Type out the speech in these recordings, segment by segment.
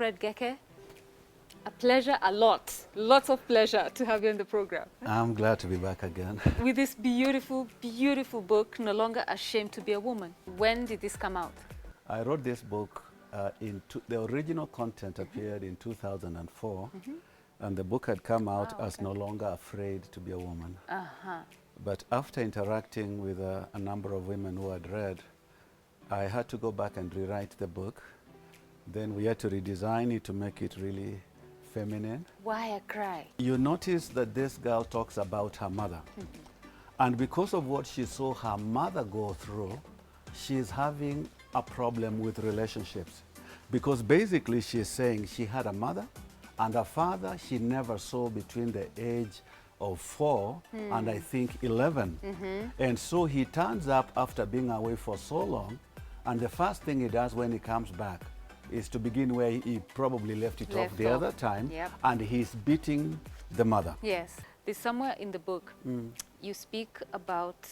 Fred Geke. A pleasure, lots of pleasure to have you on the program. I'm glad to be back again. With this beautiful, beautiful book, No Longer Ashamed to Be a Woman. When did this come out? I wrote this book, the original content appeared in 2004, and the book had come out as No Longer Afraid to Be a Woman. But after interacting with a number of women who had read, I had to go back and rewrite the book. Then we had to redesign it to make it really feminine. Why a cry? You notice that this girl talks about her mother. And because of what she saw her mother go through, she's having a problem with relationships. Because basically she's saying she had a mother and a father she never saw between the age of 4 and I think 11. And so he turns up after being away for so long, and the first thing he does when he comes back is to begin where he probably left it off the other time, and he's beating the mother. Yes. There's somewhere in the book you speak about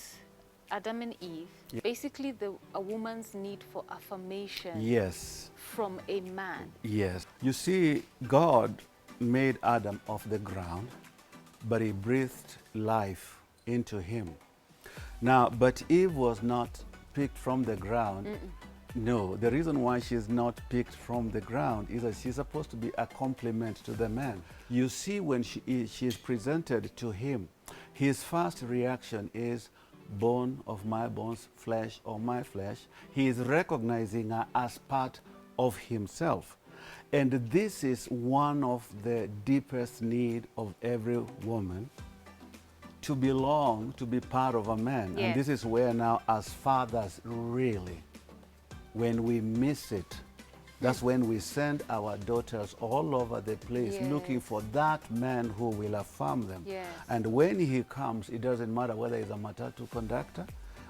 Adam and Eve, basically a woman's need for affirmation from a man. Yes. You see, God made Adam off the ground, but he breathed life into him. Now, but Eve was not picked from the ground. No, the reason why she's not picked from the ground is that she's supposed to be a complement to the man. You see, when she is presented to him, his first reaction is bone of my bones, flesh of my flesh. He is recognizing her as part of himself. And this is one of the deepest need of every woman, to belong, to be part of a man. And this is where now, as fathers, really, when we miss it, that's when we send our daughters all over the place looking for that man who will affirm them. And when he comes, it doesn't matter whether he's a matatu conductor,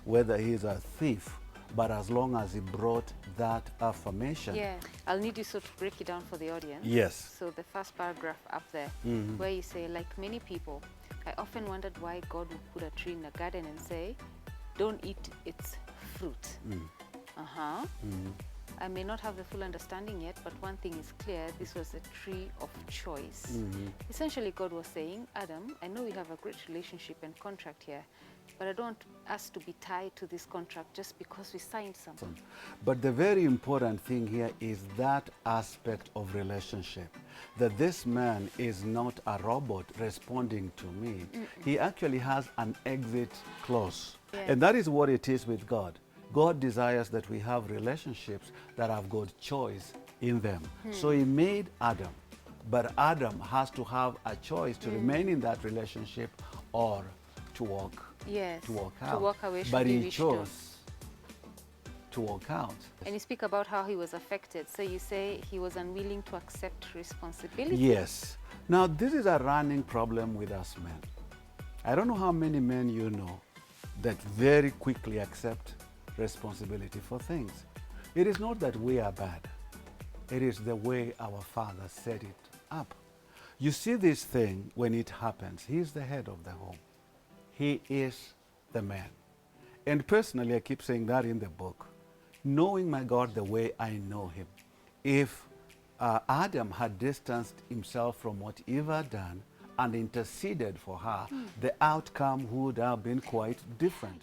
whether he's a thief, but as long as he brought that affirmation. I'll need you to break it down for the audience. So the first paragraph up there, where you say, like many people, I often wondered why God would put a tree in a garden and say, don't eat its fruit. I may not have the full understanding yet, but one thing is clear, this was a tree of choice. Essentially, God was saying, Adam, I know we have a great relationship and contract here, but I don't want us to be tied to this contract just because we signed something. But the very important thing here is that aspect of relationship, that this man is not a robot responding to me. He actually has an exit clause. And that is what it is with God. God desires that we have relationships that have got choice in them. So he made Adam, but Adam has to have a choice to remain in that relationship or to walk out. To walk away. But he chose to walk out. And you speak about how he was affected. So you say he was unwilling to accept responsibility. Yes. Now, this is a running problem with us men. I don't know how many men you know that very quickly accept responsibility for things. It is not that we are bad. It is the way our Father set it up. You see this thing when it happens. He's the head of the home. He is the man. And personally, I keep saying that in the book, knowing my God the way I know him. If Adam had distanced himself from what Eve had done and interceded for her, the outcome would have been quite different.